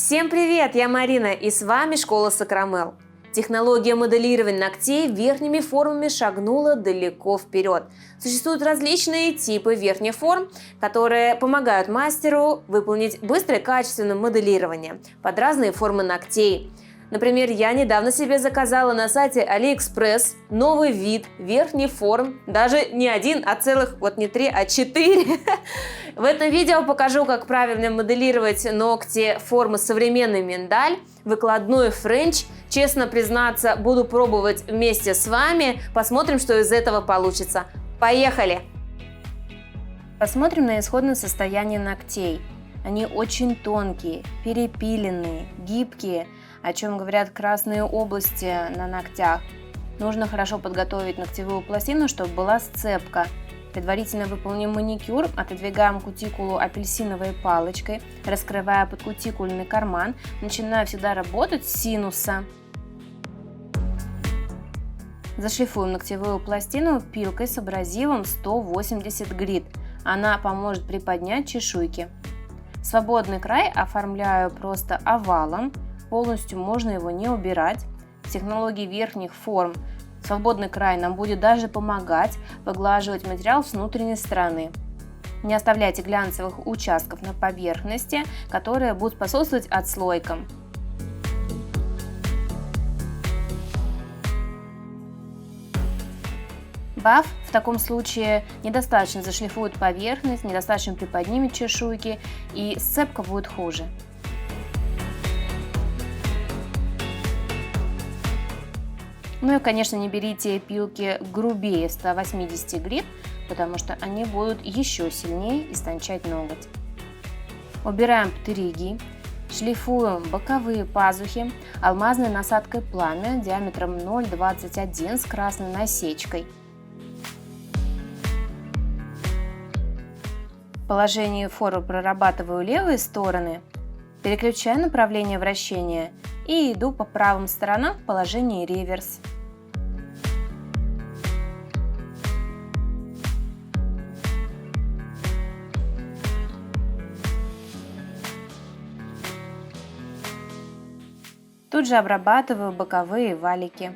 Всем привет, я Марина и с вами Школа Сакрамел. Технология моделирования ногтей верхними формами шагнула далеко вперед. Существуют различные типы верхних форм, которые помогают мастеру выполнить быстрое и качественное моделирование под разные формы ногтей. Например, я недавно себе заказала на сайте AliExpress новый вид верхних форм, даже не один, а целых, вот не 3, а 4. В этом видео покажу, как правильно моделировать ногти формы современный миндаль, выкладной френч. Честно признаться, буду пробовать вместе с вами, посмотрим, что из этого получится. Поехали! Посмотрим на исходное состояние ногтей. Они очень тонкие, перепиленные, гибкие, о чем говорят красные области на ногтях. Нужно хорошо подготовить ногтевую пластину, чтобы была сцепка. Предварительно выполним маникюр, отодвигаем кутикулу апельсиновой палочкой, раскрывая подкутикульный карман. Начинаю всегда работать с синуса. Зашлифуем ногтевую пластину пилкой с абразивом 180 грит. Она поможет приподнять чешуйки. Свободный край оформляю просто овалом. Полностью можно его не убирать. В технологии верхних форм свободный край нам будет даже помогать поглаживать материал с внутренней стороны. Не оставляйте глянцевых участков на поверхности, которые будут способствовать отслойкам. Баф в таком случае недостаточно зашлифует поверхность, недостаточно приподнимет чешуйки, и сцепка будет хуже. Ну и, конечно, не берите пилки грубее 180 грит, потому что они будут еще сильнее истончать ноготь. Убираем птыриги, шлифуем боковые пазухи алмазной насадкой пламя диаметром 0,21 с красной насечкой. В положении формы прорабатываю левые стороны, переключаю направление вращения и иду по правым сторонам в положении реверс. Тут же обрабатываю боковые валики.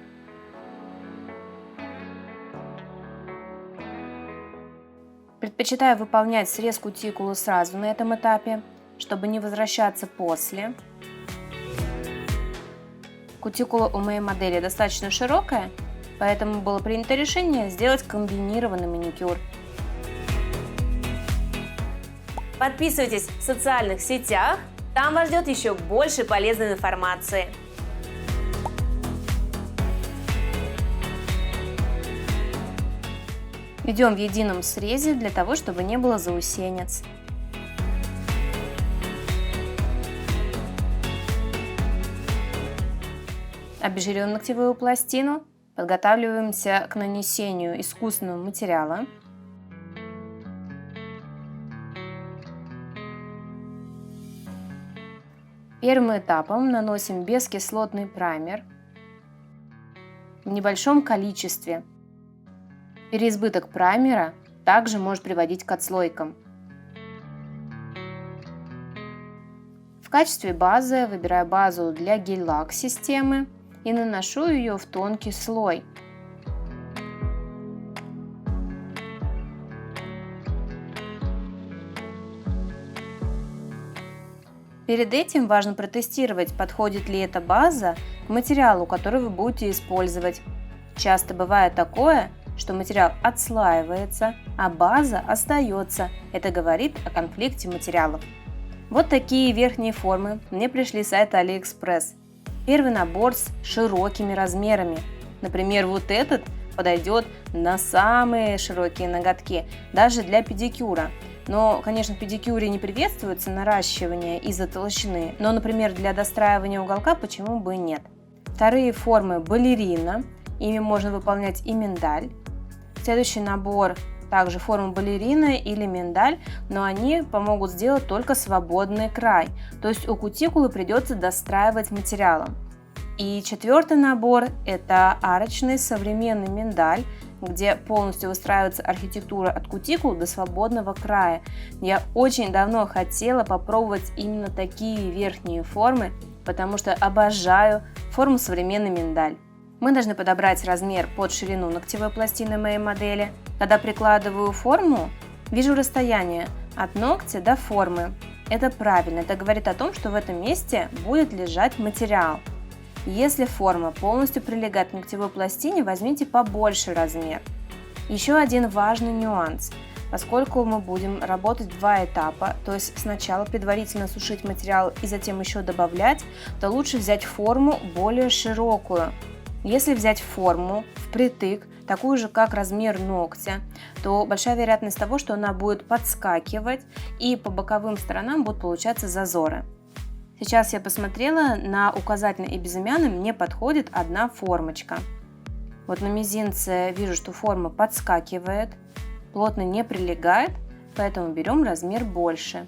Предпочитаю выполнять срез кутикулы сразу на этом этапе, чтобы не возвращаться после. Кутикула у моей модели достаточно широкая, поэтому было принято решение сделать комбинированный маникюр. Подписывайтесь в социальных сетях, там вас ждет еще больше полезной информации. Идем в едином срезе для того, чтобы не было заусенец. Обезжиряем ногтевую пластину, подготавливаемся к нанесению искусственного материала. Первым этапом наносим бескислотный праймер в небольшом количестве. Переизбыток праймера также может приводить к отслойкам. В качестве базы выбираю базу для гель-лак системы и наношу ее в тонкий слой. Перед этим важно протестировать, подходит ли эта база к материалу, который вы будете использовать. Часто бывает такое, что материал отслаивается, а база остается. Это говорит о конфликте материалов. Вот такие верхние формы мне пришли с сайта AliExpress. Первый набор с широкими размерами. Например, вот этот подойдет на самые широкие ноготки, даже для педикюра. Но, конечно, в педикюре не приветствуется наращивание из-за толщины, но, например, для достраивания уголка почему бы и нет. Вторые формы балерина, ими можно выполнять и миндаль. Следующий набор также форма балерина или миндаль, но они помогут сделать только свободный край, то есть у кутикулы придется достраивать материалом. И четвертый набор – это арочный современный миндаль. где полностью выстраивается архитектура от кутикул до свободного края. Я очень давно хотела попробовать именно такие верхние формы, потому что обожаю форму современный миндаль. Мы должны подобрать размер под ширину ногтевой пластины моей модели. Когда прикладываю форму, вижу расстояние от ногтя до формы. Это правильно, это говорит о том, что в этом месте будет лежать материал. Если форма полностью прилегает к ногтевой пластине, возьмите побольше размер. Еще один важный нюанс. Поскольку мы будем работать в два этапа, то есть сначала предварительно сушить материал и затем еще добавлять, то лучше взять форму более широкую. Если взять форму впритык, такую же как размер ногтя, то большая вероятность того, что она будет подскакивать и по боковым сторонам будут получаться зазоры. Сейчас я посмотрела, на указательный и безымянный мне подходит одна формочка. Вот на мизинце вижу, что форма подскакивает, плотно не прилегает, поэтому берем размер больше.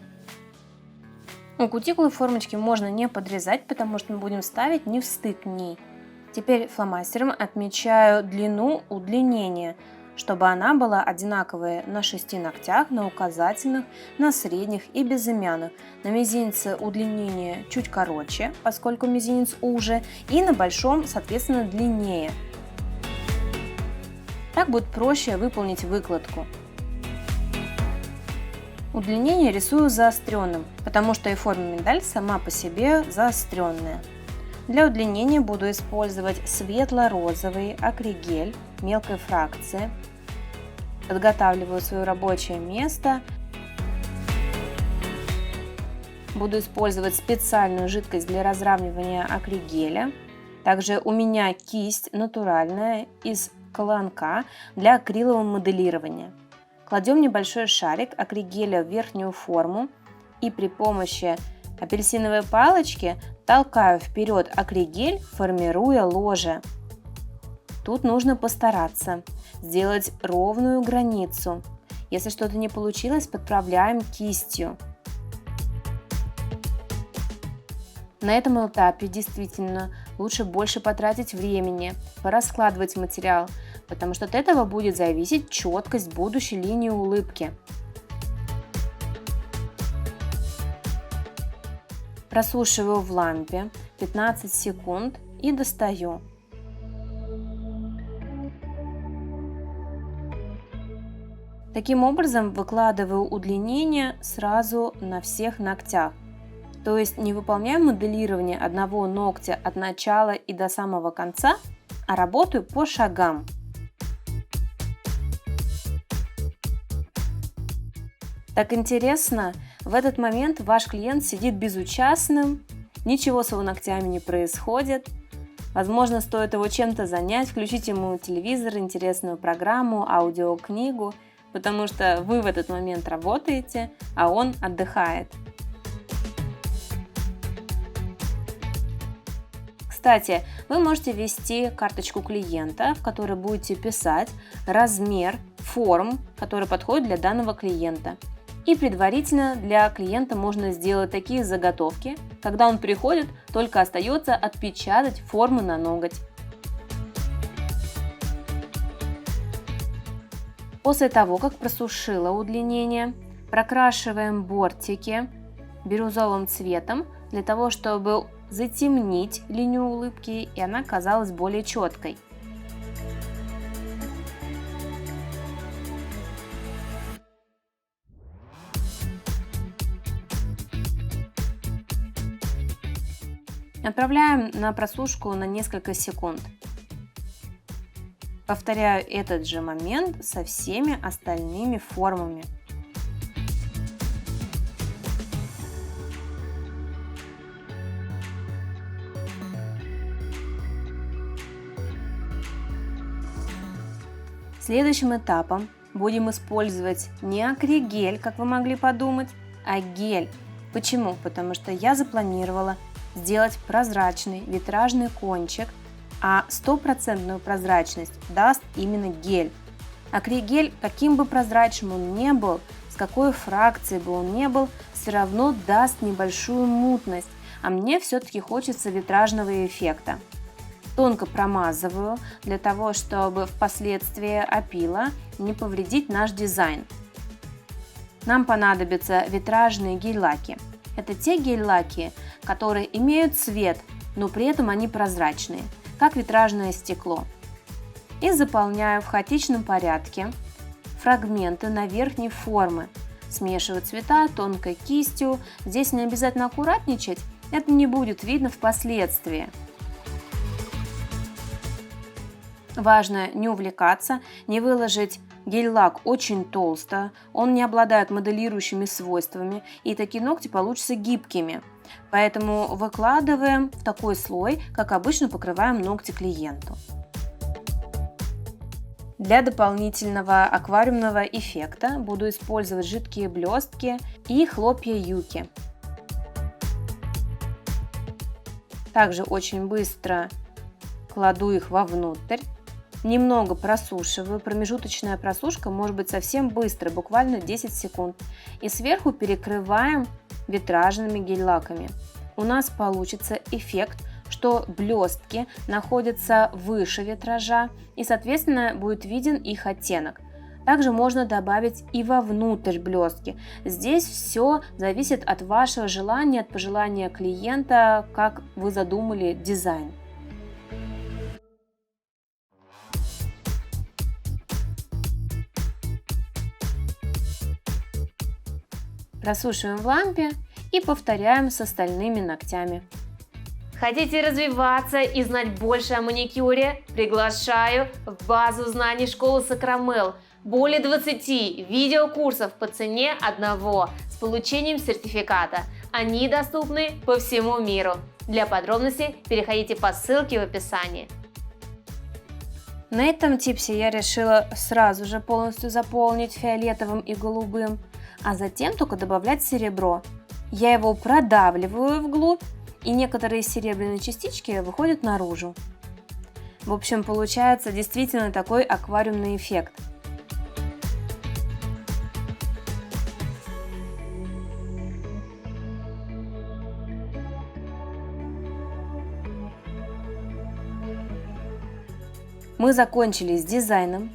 У кутикулы формочки можно не подрезать, потому что мы будем ставить не в стык к ней. Теперь фломастером отмечаю длину удлинения, чтобы она была одинаковая на 6 ногтях, на указательных, на средних и безымянных. На мизинце удлинение чуть короче, поскольку мизинец уже, и на большом, соответственно, длиннее. Так будет проще выполнить выкладку. Удлинение рисую заостренным, потому что и форма миндаль сама по себе заостренная. Для удлинения буду использовать светло-розовый акригель мелкой фракции. Подготавливаю свое рабочее место. Буду использовать специальную жидкость для разравнивания акригеля. Также у меня кисть натуральная из колонка для акрилового моделирования. Кладем небольшой шарик акригеля в верхнюю форму и при помощи апельсиновой палочки толкаю вперед акригель, формируя ложе. Тут нужно постараться сделать ровную границу. Если что-то не получилось, подправляем кистью. На этом этапе действительно лучше больше потратить времени, пораскладывать материал, потому что от этого будет зависеть четкость будущей линии улыбки. Просушиваю в лампе 15 секунд и достаю. Таким образом выкладываю удлинение сразу на всех ногтях. То есть не выполняю моделирование одного ногтя от начала и до самого конца, а работаю по шагам. Так интересно, в этот момент ваш клиент сидит безучастным, ничего с его ногтями не происходит. Возможно, стоит его чем-то занять, включить ему телевизор, интересную программу, аудиокнигу, потому что вы в этот момент работаете, а он отдыхает. Кстати, вы можете ввести карточку клиента, в которой будете писать размер форм, который подходит для данного клиента. И предварительно для клиента можно сделать такие заготовки, когда он приходит, только остается отпечатать формы на ноготь. После того, как просушила удлинение, прокрашиваем бортики бирюзовым цветом для того, чтобы затемнить линию улыбки, и она казалась более четкой. Отправляем на просушку на несколько секунд. Повторяю этот же момент со всеми остальными формами. Следующим этапом будем использовать не акригель, как вы могли подумать, а гель. Почему? Потому что я запланировала сделать прозрачный витражный кончик, а стопроцентную прозрачность даст именно гель. Акригель, каким бы прозрачным он ни был, с какой фракцией бы он ни был, все равно даст небольшую мутность, а мне все-таки хочется витражного эффекта. Тонко промазываю для того, чтобы впоследствии опила не повредить наш дизайн. Нам понадобятся витражные гель-лаки. Это те гель-лаки, которые имеют цвет, но при этом они прозрачные, как витражное стекло. И заполняю в хаотичном порядке фрагменты на верхней формы. Смешиваю цвета тонкой кистью. Здесь не обязательно аккуратничать, это не будет видно впоследствии. Важно не увлекаться, не выложить гель-лак очень толсто, он не обладает моделирующими свойствами, и такие ногти получатся гибкими. Поэтому выкладываем в такой слой, как обычно покрываем ногти клиенту. Для дополнительного аквариумного эффекта буду использовать жидкие блестки и хлопья юки. Также очень быстро кладу их вовнутрь. Немного просушиваю, промежуточная просушка может быть совсем быстро, буквально 10 секунд. И сверху перекрываем витражными гель-лаками. У нас получится эффект, что блестки находятся выше витража и, соответственно, будет виден их оттенок. Также можно добавить и вовнутрь блестки. Здесь все зависит от вашего желания, от пожелания клиента, как вы задумали дизайн. Просушиваем в лампе и повторяем с остальными ногтями. Хотите развиваться и знать больше о маникюре? Приглашаю в базу знаний школы Сакрамел. Более 20 видеокурсов по цене одного с получением сертификата. Они доступны по всему миру. Для подробностей переходите по ссылке в описании. На этом типсе я решила сразу же полностью заполнить фиолетовым и голубым, а затем только добавлять серебро. Я его продавливаю вглубь, и некоторые серебряные частички выходят наружу. В общем, получается действительно такой аквариумный эффект. Мы закончили с дизайном.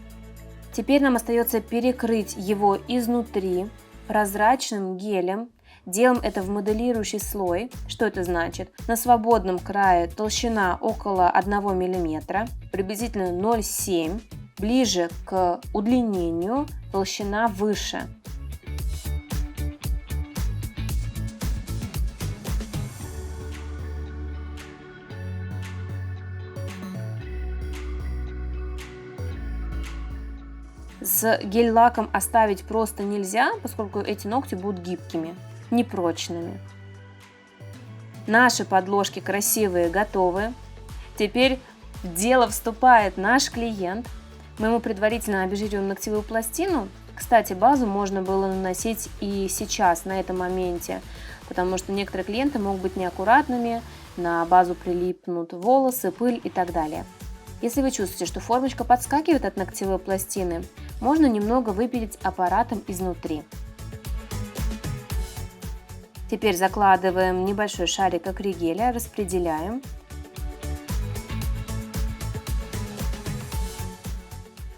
Теперь нам остается перекрыть его изнутри прозрачным гелем. Делаем это в моделирующий слой. Что это значит? На свободном крае толщина около 1 мм, приблизительно 0,7 мм. Ближе к удлинению толщина выше. С гель-лаком оставить просто нельзя, поскольку эти ногти будут гибкими, непрочными. Наши подложки красивые готовы. Теперь в дело вступает наш клиент. Мы ему предварительно обезжириваем ногтевую пластину. Кстати, базу можно было наносить и сейчас, на этом моменте, потому что некоторые клиенты могут быть неаккуратными, на базу прилипнут волосы, пыль и так далее. Если вы чувствуете, что формочка подскакивает от ногтевой пластины, можно немного выпилить аппаратом изнутри. Теперь закладываем небольшой шарик акригеля, распределяем.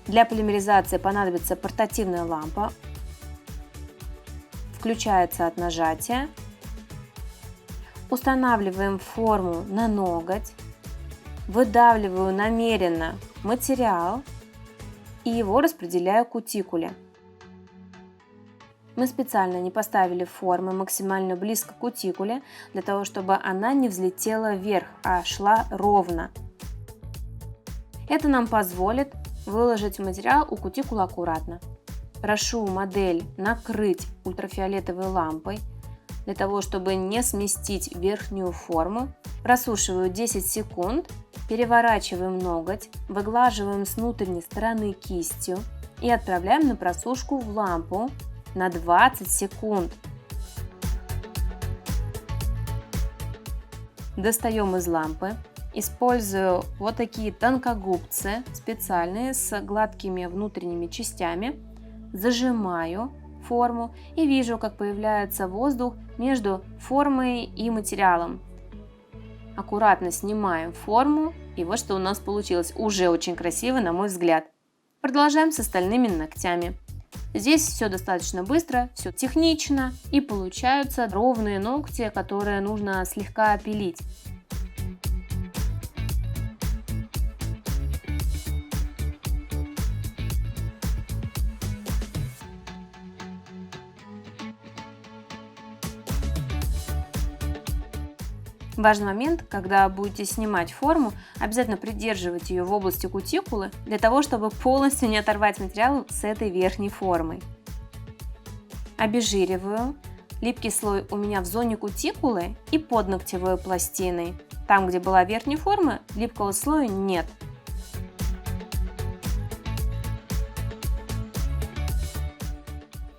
Для полимеризации понадобится портативная лампа. Включается от нажатия. Устанавливаем форму на ноготь. Выдавливаю намеренно материал и его распределяю к кутикуле. Мы специально не поставили формы максимально близко к кутикуле, для того, чтобы она не взлетела вверх, а шла ровно. Это нам позволит выложить материал у кутикулы аккуратно. Прошу модель накрыть ультрафиолетовой лампой, для того, чтобы не сместить верхнюю форму. Просушиваю 10 секунд, переворачиваем ноготь, выглаживаем с внутренней стороны кистью и отправляем на просушку в лампу на 20 секунд. Достаем из лампы. Использую вот такие тонкогубцы специальные с гладкими внутренними частями. Зажимаю форму и вижу, как появляется воздух между формой и материалом. Аккуратно снимаем форму И вот что у нас получилось. Уже очень красиво, на мой взгляд. Продолжаем с остальными ногтями. Здесь все достаточно быстро, все технично и получаются ровные ногти, которые нужно слегка опилить. Важный момент, когда будете снимать форму, обязательно придерживайте ее в области кутикулы, для того, чтобы полностью не оторвать материал с этой верхней формой. Обезжириваю. Липкий слой у меня в зоне кутикулы и под ногтевой пластиной. Там, где была верхняя форма, липкого слоя нет.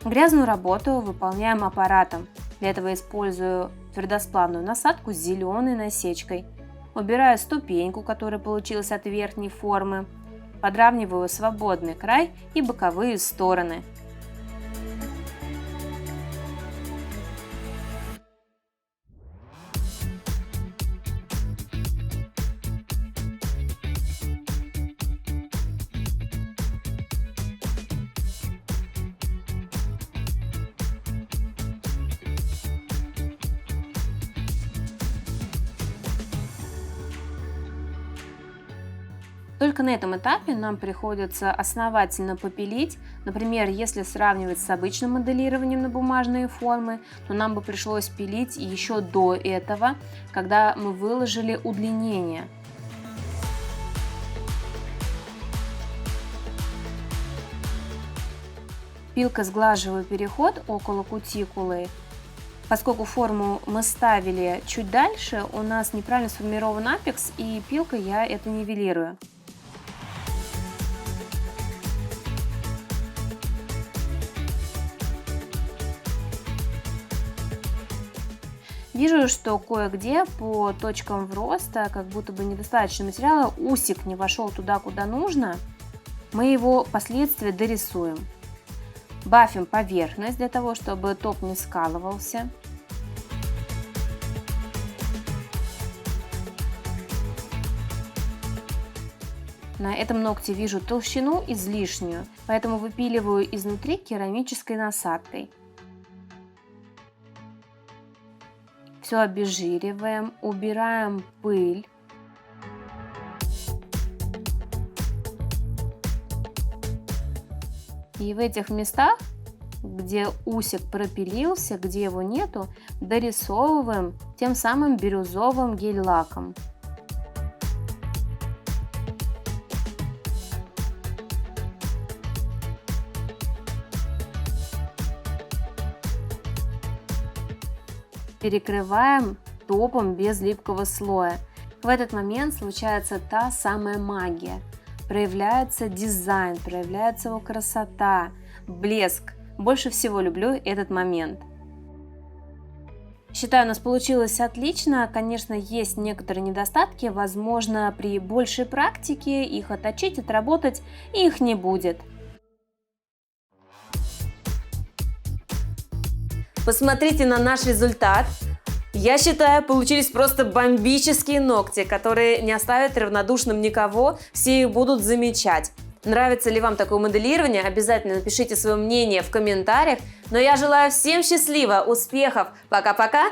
Грязную работу выполняем аппаратом. Для этого использую твердосплавную насадку с зеленой насечкой. Убираю ступеньку, которая получилась от верхней формы. Подравниваю свободный край и боковые стороны. Только на этом этапе нам приходится основательно попилить. Например, если сравнивать с обычным моделированием на бумажные формы, то нам бы пришлось пилить еще до этого, когда мы выложили удлинение. Пилкой сглаживаю переход около кутикулы. Поскольку форму мы ставили чуть дальше, у нас неправильно сформирован апекс, и пилкой я это нивелирую. Вижу, что кое-где по точкам вроста как будто бы недостаточно материала, усик не вошел туда, куда нужно. Мы его впоследствии дорисуем. Бафим поверхность для того, чтобы топ не скалывался. На этом ногте вижу толщину излишнюю, поэтому выпиливаю изнутри керамической насадкой. Все обезжириваем, убираем пыль. И в этих местах, где усик пропилился, где его нету, дорисовываем тем самым бирюзовым гель-лаком. Перекрываем топом без липкого слоя. В этот момент случается та самая магия. Проявляется дизайн, проявляется его красота, блеск. Больше всего люблю этот момент. Считаю, у нас получилось отлично. Конечно, есть некоторые недостатки. Возможно, при большей практике их отточить, отработать, и их не будет. Посмотрите на наш результат. Я считаю, получились просто бомбические ногти, которые не оставят равнодушным никого, все их будут замечать. Нравится ли вам такое моделирование? Обязательно напишите свое мнение в комментариях. Но я желаю всем счастливо, успехов. Пока-пока!